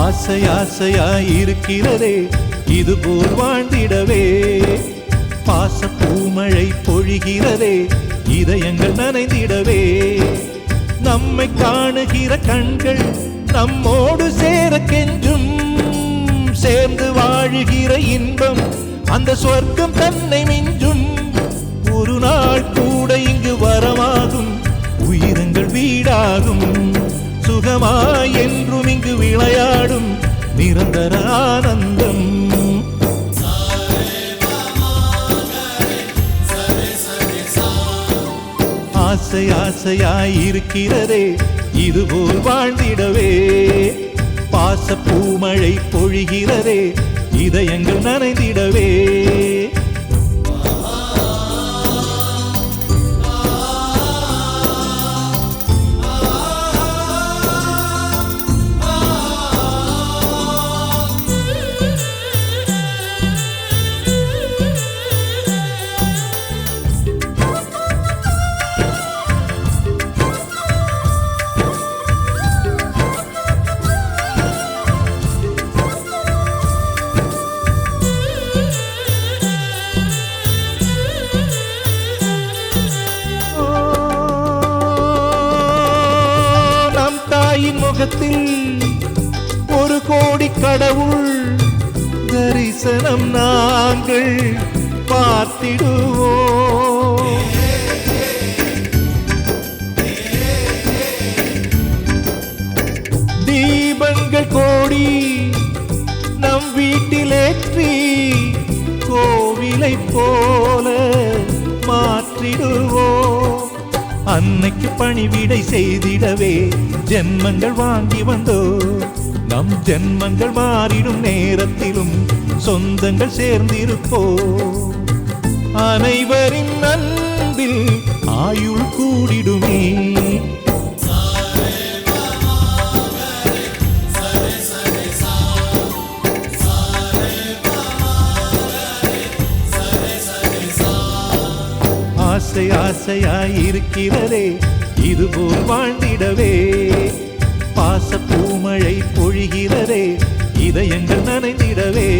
ஆசை ஆசையாயிருக்கிறதே இதுபோல் வாழ்ந்திடவே, பாச பூமழை பொழிகிறதே இதயங்கள் நனைந்திடவே, நம்மை காணுகிற கண்கள் நம்மோடு சேர கெஞ்சும், சேர்ந்து வாழுகிற இன்பம் அந்த சொர்க்கம் தன்னை மிஞ்சும், ஒரு நாள் கூட இங்கு வரமாகும் உயிரங்கள் வீடாகும், சுகமாய் என்றும் இங்கு விளையாடும் நிரந்தர ஆனந்தம். ஆசை ஆசையாயிருக்கிறதே இதுபோல் வாழ்ந்திடவே, பாச பூமழை பொழிகிறதே இதயங்கள் நனைந்திடவே. முகத்தில் ஒரு கோடி கடவுள் தரிசனம் நாங்கள் பார்த்திடுவோம், தீபங்கள் கோடி நம் வீட்டிலேற்றி கோவிலை போல மாற்றிடுவோம், அன்னைக்கு பணிவிடை செய்திடவே ஜென்மங்கள் வாங்கி வந்தோ, நம் ஜென்மங்கள் மாறிடும் நேரத்திலும் சொந்தங்கள் சேர்ந்திருப்போ, அனைவரின் அன்பில் ஆயுள் கூடிடுமே. ஆசை ஆசையாயிருக்கிறதே இதுபோல் வாழ்ந்திடவே, பாச பூமழை பொழிகிறதே இதயங்கள் நனைந்திடவே.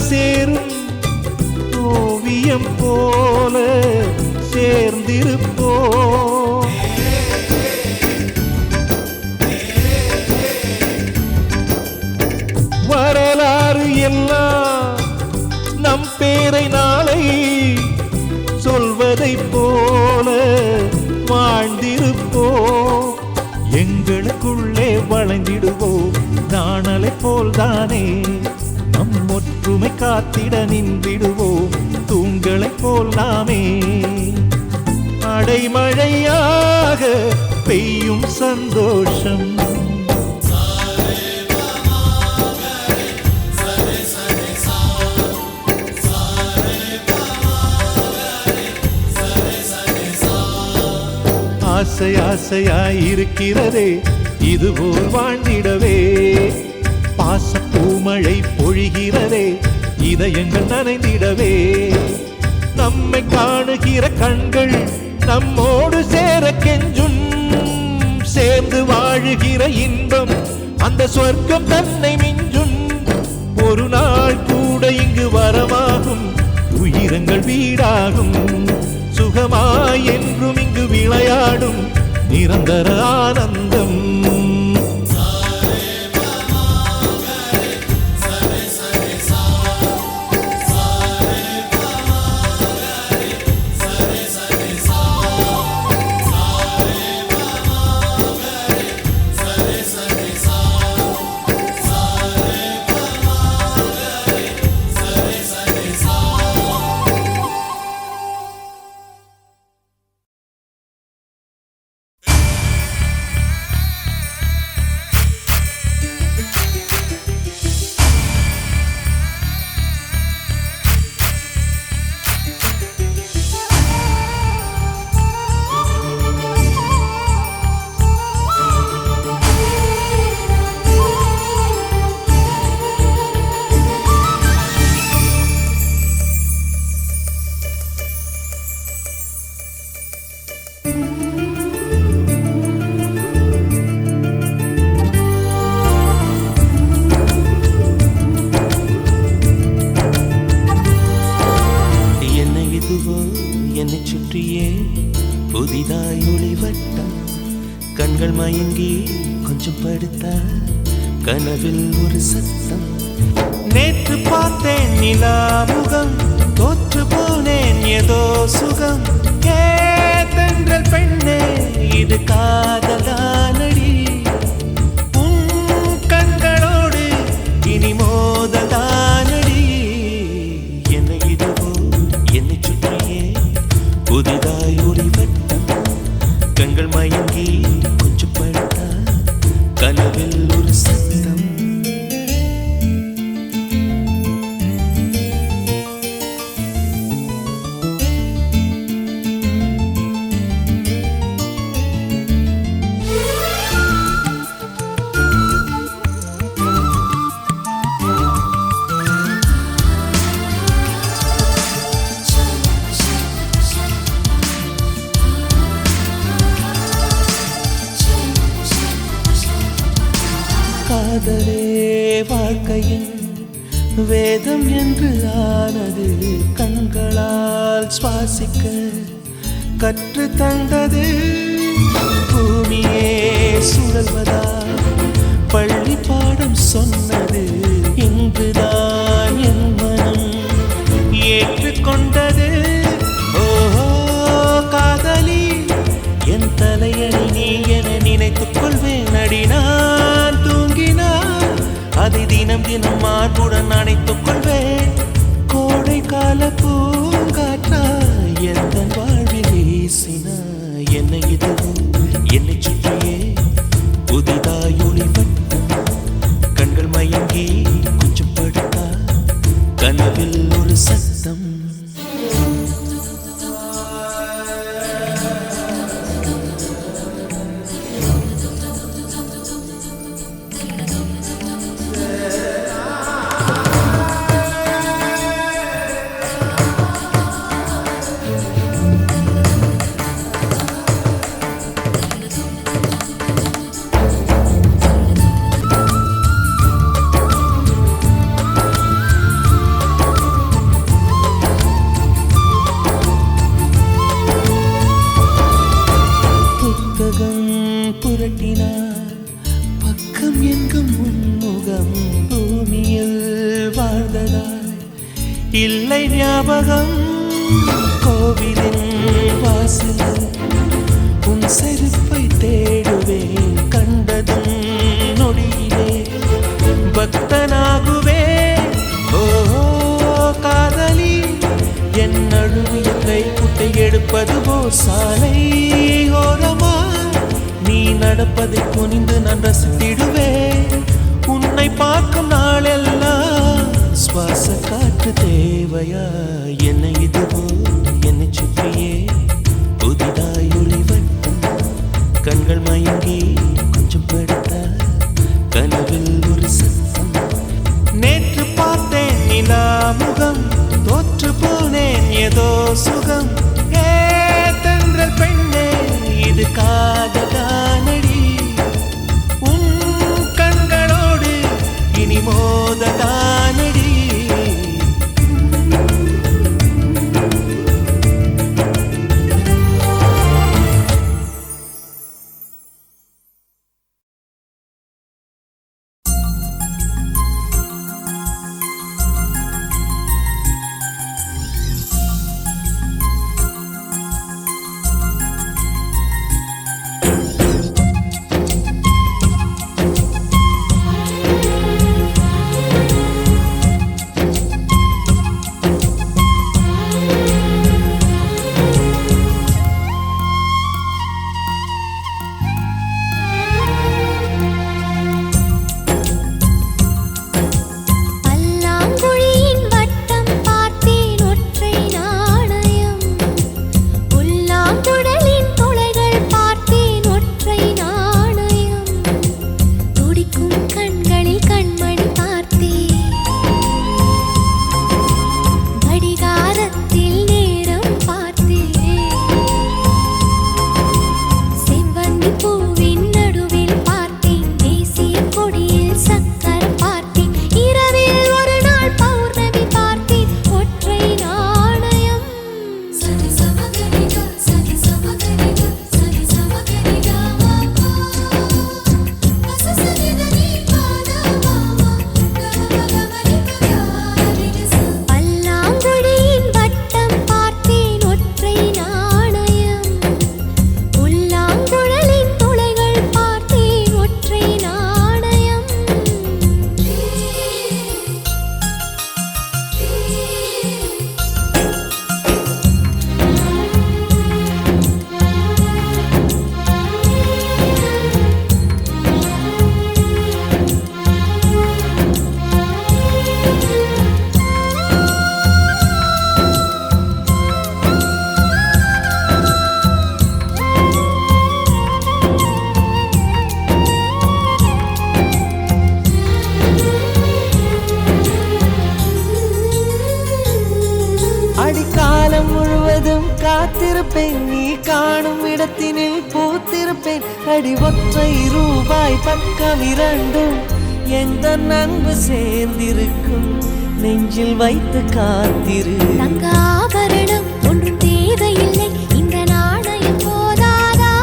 சேரும் ஓவியம் போல சேர்ந்திருப்போம், வரலாறு எல்லாம் நம் பேரை நாளை சொல்வதை போல வாழ்ந்திருப்போம், எங்களுக்குள்ளே வளைந்திடுவோம் நாணலை போல்தானே, நம் ஒற்றுமை காத்திட நின்றிடுவோம் தூண்களை போல் நாமே, அடைமழையாக பெய்யும் சந்தோஷம். ஆசை ஆசையாயிருக்கிறதே இதுபோல் வாழ்ந்திடவே, பாச பூமழை பொழிகிறதே இதயங்கள் நனைந்திடவே, நம்மை காணுகிற கண்கள் நம்மோடு சேர கெஞ்சும், சேர்ந்து வாழுகிற இன்பம் அந்த சொர்க்கம் தன்னை மிஞ்சும். ஒரு நாள் கூட இங்கு வரமாகும், உயிரங்கள் வீடாகும். சுகமாய் என்றும் இங்கு விளையாடும் நிரந்தர ஆனந்தம். புதிதாய் ஒளிவட்டம் கண்கள் மயங்கி கொஞ்சம் படுத்தா கனவில் ஒரு சத்தம். நேற்று பார்த்தேன் நிலா முகம், தோற்று போனேன் ஏதோ சுகம். கேதென்றல் பெண்ணே இது காதலானடி, உன் கண்களோடு இனி மோதலானடி. என்னை இதுவோ என்னை சுற்றியே புதிதாய் ஒளிவட்டம் கண்கள் மயங்கி கொஞ்சம் படுத்தா கனவில் ஒரு சத்தம். காதலே வாழ்க்கையின் வேதம் என்று ஆனது, கண்களால் சுவாசிக்க கற்று தந்தது. பூமியே சுழல்வதா பள்ளி பாடம் சொன்னது, இங்குதான் என் மனம் ஏற்றுக்கொண்டது. ஓஹோ காதலி என் தலையணி நீ என நினைத்துக் கொள்வேன் அடி. நான் தூங்கினான் அதை தினம் தினம் மார்புடன் அணைத்துக் கொள்வேன். கோடை கால பூங்காற்றா எந்த வாழ்வில் வீசினா என்னை இதுவோ என்னை சுற்றியே புதிதாய் ஒளிவட்டம் கண்கள் மயங்கி கொஞ்சம் படுத்தா கனவில் ஒரு சத்தம். புரட்டினார் பக்கம் எங்கும் முன்முகம், பூமியில் வாழ்ந்ததாய் இல்லை ஞாபகம். கோவிலின் வாசலில் உன் செருப்பை தேடுவேன், கண்டதும் நொடியிலே பக்தனாகுவேன். ஓஹோ காதலி என் நழுவிய கைக்குட்டை எடுப்பது போல் சாலை ஓரமா நீ நடப்பதை குனிந்து நான் ரசித்திடுவேன். உன்னை பார்க்கும் நாளெல்லாம் சுவாச காற்று தேவையா? என்னை இதுவோ என்னை சுற்றியே புதிதாய் ஒளிவட்டம் கண்கள் மயங்கி கொஞ்சம் படுத்தா கனவில் ஒரு சத்தம். நேற்று பார்த்தேன் நிலா முகம், தோற்று போனேன் ஏதோ சுகம். தென்றல் பெண்ணே இது காதலானடி. காத்திருப்பேன், நீ காணும் இடத்தினில் பூத்திருப்பேன். அடி ஒற்றை ரூபாய் பக்கம் இரண்டும் எந்த அன்பு சேர்ந்திருக்கும், நெஞ்சில் வைத்து காத்திரு. தங்க ஆபரணம் ஒன்றும் தேவையில்லை, இந்த நாணயம் போதாதா?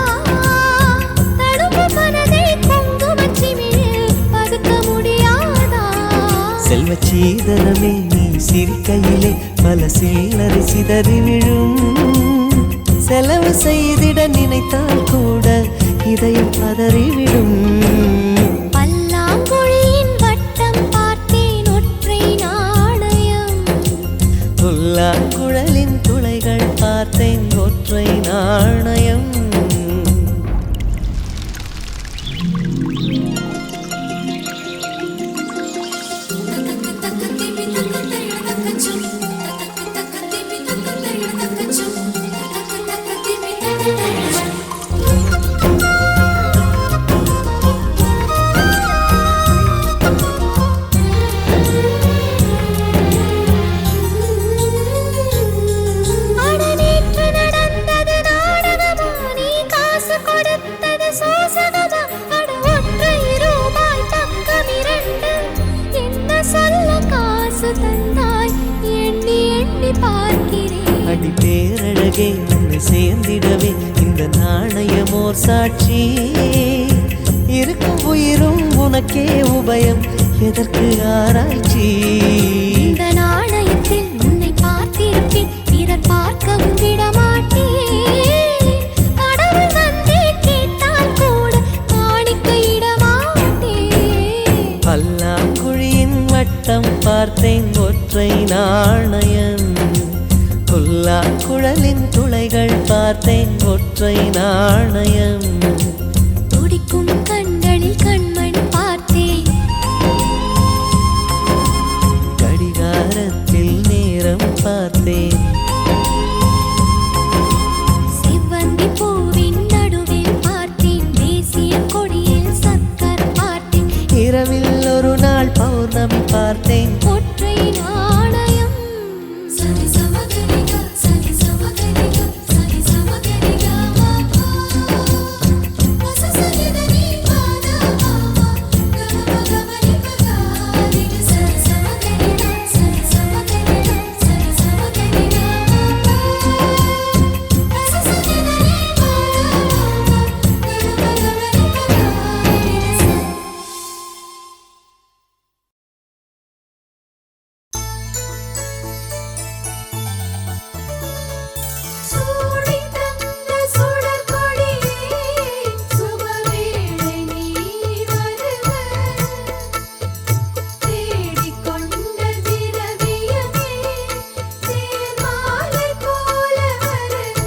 தடுப்பு மனதை குங்குமச்சிமிழில் பதுக்க முடியாதா? செல்வ சீதனமே நீ சிரிக்கையிலே பல சில்லறை சிதறி விழும். செலவு செய்திட நினைத்தால் கூட இதயம் பதறிவிடும். பல்லாங்குழியின் வட்டம் பார்த்தேன் ஒற்றை நாணயம், புல்லாங்குழலின் துளைகள் பார்த்தேன் ஒற்றை நாணயம். அடி பேரழகே உன்னை சேர்ந்திடவே இந்த நாணயமோர் சாட்சி. இருக்கும் உயிரும் உனக்கே உபயம், எதற்கு ஆராய்ச்சி? இந்த நாணயத்தில் உன்னை பார்த்திருப்பேன், பிறர் பார்க்கவும் விடமாட்டேன். கடவுள் வந்தே கேட்டால் கூட காணிக்கையிடமாட்டேன். பல்லாங்குழியின் வட்டம் பார்த்தேன் ஒற்றை நாணயம், புல்லாங்குழலின் துளைகள் பார்த்தேன் ஒற்றை நாணயம். துடிக்கும் கண்களில் கண்மண் பார்த்தேன், கடிகாரத்தில் நேரம் பார்த்தேன். செவ்வந்தி பூவின் நடுவில் பார்த்தேன், தேசிய கொடியில் சக்கர் பார்த்தேன். இரவில் ஒரு நாள் பௌர்ணமி பார்த்தேன். ஒற்றை நாணயம் சரி சமகரிக சரி சமகரிக சரி சமகரிக மாமா வசசரிதனி பாதா மாமா கமகமரிக காரிக சரி சமகரிக சரி சமகரிக சரி சமகரிக மாமா வசசரிதனி பாதா மாமா கமகமரிக காரிக சூடி தந்த சுடர் கொடியே சுபவேளை நீ வருக, தேடிக்கொண்ட திரவியமே தேர்மாலை போல வருக.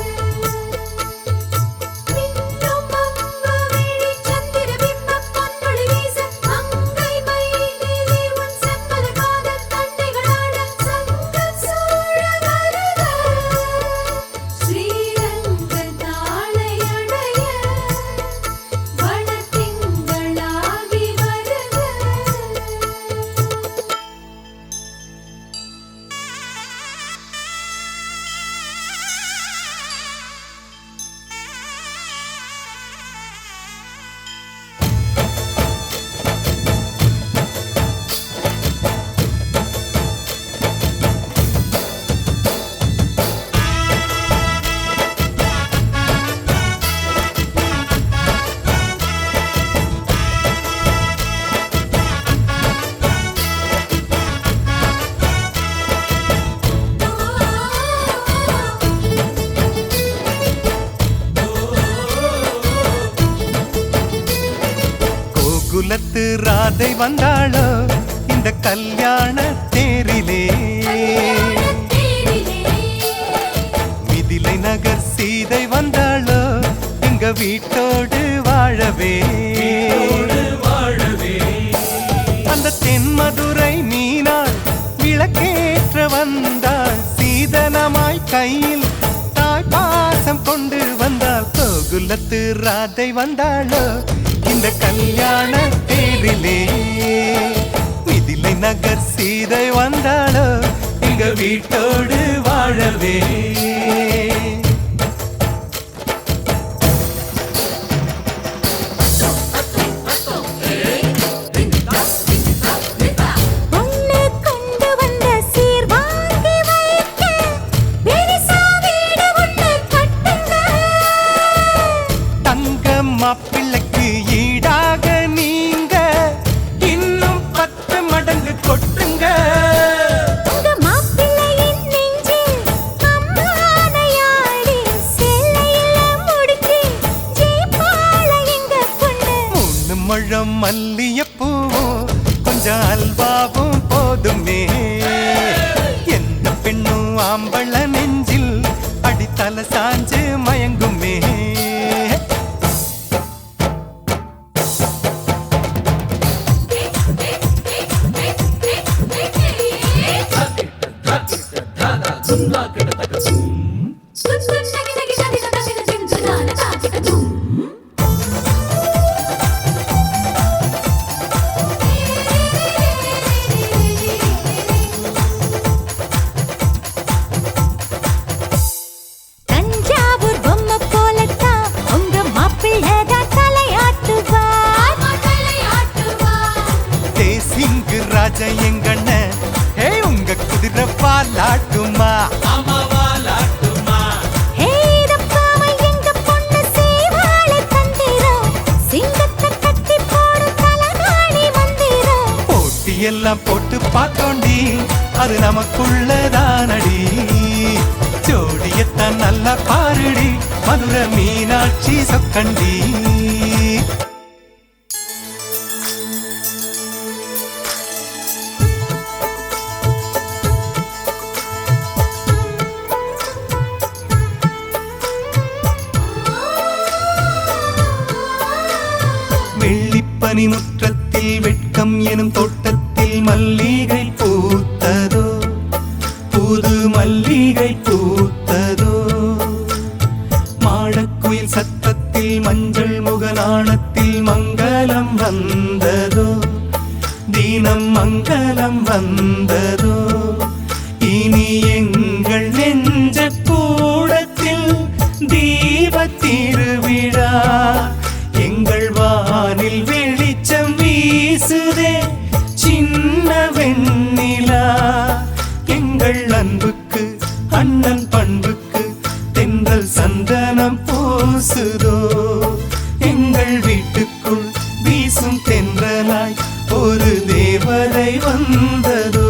மின்னும் அம்பவிழி சந்திர பிம்பம் பொன்னொளி வீச, மங்கை மயிலிலே உன் செம்மல காதல் தண்டைகளாட சங்கம் சூழ வருக. ஸ்ரீரங்க தாளையடைய வனத்திங்களாகி வருக. கோகுலத்து ராதை வந்தாளோ இந்த கல்யாண தேரிலே, மிதிலை நகர் சீதை வந்தாளோ எங்க வீட்டோடு வாழவே. அந்த தென்மதுரை மீனாள் விளக்கேற்ற வந்தாள், சீதனமாய் கையில் தாய் பாசம் கொண்டு வந்தாள். கோகுலத்து ராதை வந்தாளோ இந்த கல்யாண தேரிலே, மிதிலை நகர் சீதை வந்தாளோ எங்க வீட்டோடு வாழவே. மல்லியப்பூவும் கொஞ்சம் அல்வாவும் போதுமே. எந்த பெண்ணும் ஆம்பள நெஞ்சில் அடித்தல சாஞ்சு மயங்குமே. தஞ்சாவூர் பொம்மை போலத்தான் உங்க மாப்பிள்ளதான் தலையாட்டுவார். தேசிங்கு ராஜா எங்கண்ண உங்க குதிரை பாலாட்டுமா. ஹே ரப்பாம எங்க பொண்ணு சேவாள தந்திரம் சிங்கத்தை கட்டி போடு தலகாணி மந்திரம். போட்டியெல்லாம் போட்டு பார்த்தோண்டி அது நமக்குள்ளதானடி. ஜோடியத்தான் நல்லா பாருடி மதுரை மீனாட்சி சொக்கண்டி. வெள்ளிப்பனி முற்றத்தில் வெட்கம் எனும் தோட்டத்தில் மல்லிகை பூத்ததோ, புது மல்லிகை பூத்ததோ. மாடக்குயில் சத்தத்தில் மஞ்சள் முகநாணத்தில் மங்களம் வந்ததோ, தீனம் மங்களம் வந்ததோ. இனி எங்கள் நெஞ்ச கூடத்தில் தீப திருவிழா. எங்கள் வானில் வெளிச்சம் வீசுதே சின்ன வெண்ணிலா. எங்கள் அன்புக்கு அண்ணன் பண்புக்கு தென்றல் சந்தனம் பூசுதோ. எங்கள் வீட்டுக்குள் வீசும் தென்றலாய் ஒரு தேவதை வந்ததோ.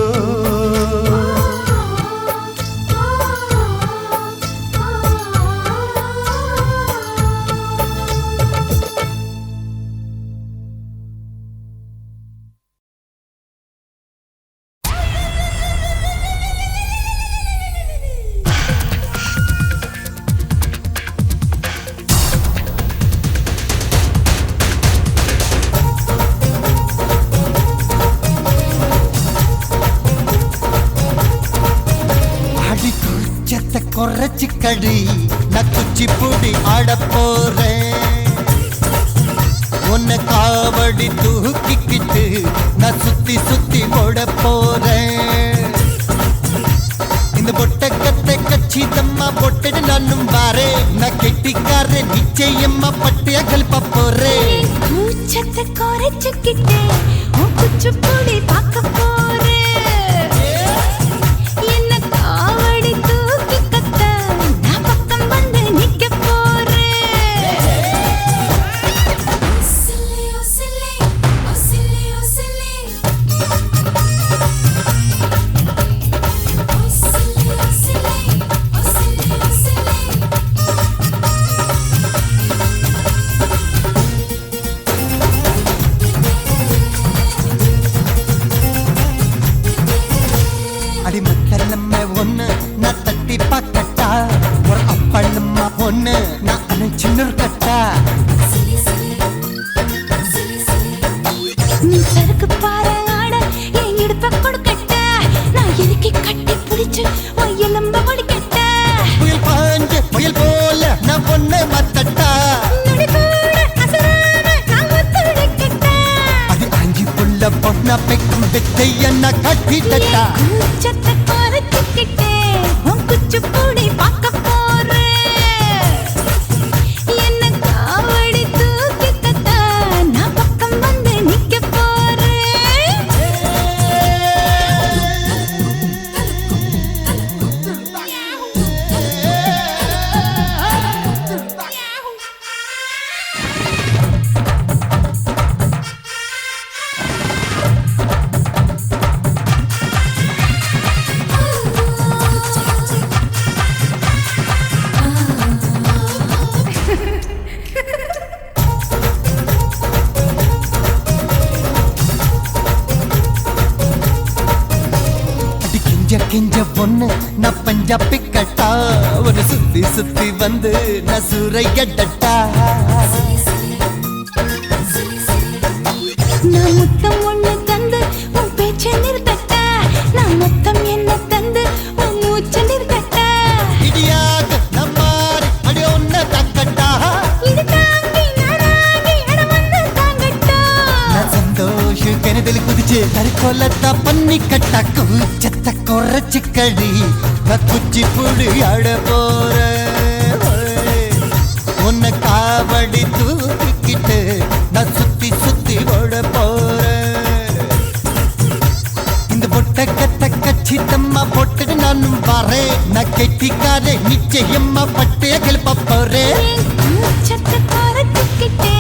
குறைச்சிக்கடி நான் குச்சிப்புடி ஆட போறேன். உன்னை காவடி தூக்கிக்கிட்டு நான் சுத்தி சுத்தி ஓட போறேன். இந்த பொட்டக்கத்தை கச்சிதம்மா பொட்டடு நானும் வாரே. நான் கெட்டிக்கார நிச்சயம்மா பட்டியா கல்ப போறேன். கூச்சத்தை குறைச்சுக்கிட்டே உன் குச்சிப்புடி பார்க்க போறேன். என்ன காவடி தூக்கி கத்த நான் பக்கம் வந்து நிக்க போறேன். சில்லி ஓ சில்லி ஓ சில்லி ஓ சில்லி ஓ சில்லி ஓ சில்லி ஓ சில்லி ஓ சில்லி. அடி மக்களம்மா ஒண்ணு நான் தட்டி பார்க்கட்டா. ஒரு அப்பளம்மா ஒண்ணு நான் அணைச்சின்னு கட்டா. நீ சறுக்கு பாரு ஆட என் இடுப்ப கொடுக்கட்ட. நான் இறுக்கி கட்டி பிடிச்சு உன் எலும்ப ஒடிக்கட்ட. புயல் பாஞ்சு புயல் போல நான் ஒண்ணு மத்தட்டா. நொடி கூட அசராம நான் ஒத்துழைக்கட்ட. அது ஆஞ்சி புள்ள பொண்ணா பெக்கும் வித்தைய நான் கட்டிட்டா. கூச்சத்தை குறைச்சுக்கிட்டே உன் குச்சிப்புடி பார்க்க போறேன். என்ன காவடி தூக்கி கத்த நான் பக்கம் வந்து நிக்க போறேன். கொஞ்ச கெஞ்ச பொண்ணு நான் பஞ்சாபி கட்டா ஒரு சுத்தி சுத்தி வந்து நான் சூறையடட்டா நான் முத்தம் ஒண்ணு தந்து உன் பேச்சை நிறுத்தட்ட நான் மொத்தம் என்ன தந்து உன் மூச்சை நிறுத்தட்ட இடியாக நம்மாரி அடி ஒன்ன தக்கட்டா இது தாங்கி நானாகி அட வந்து தாங்கட்டா நான் சந்தோஷ கிணதில் குதிச்சு கருக்கொல்லத்தா பண்ணி கட்டா கூச்சத்தை குறைச்சு கடி நான் குச்சி புடி ஆட போறேன் உன்னை காவடி தூக்கிக்கிட்டு நான் சுத்தி சுத்தி ஓட போறேன் இந்த பொட்டக்கத்தை கச்சிதம்மா போட்டுட்டு நானும் வரேன் நான் கெட்டிக்காரே நிச்சயம்மா பட்டைய கிளப்ப போறேன் மூச்சத்தை குறைச்சிக்கிட்டே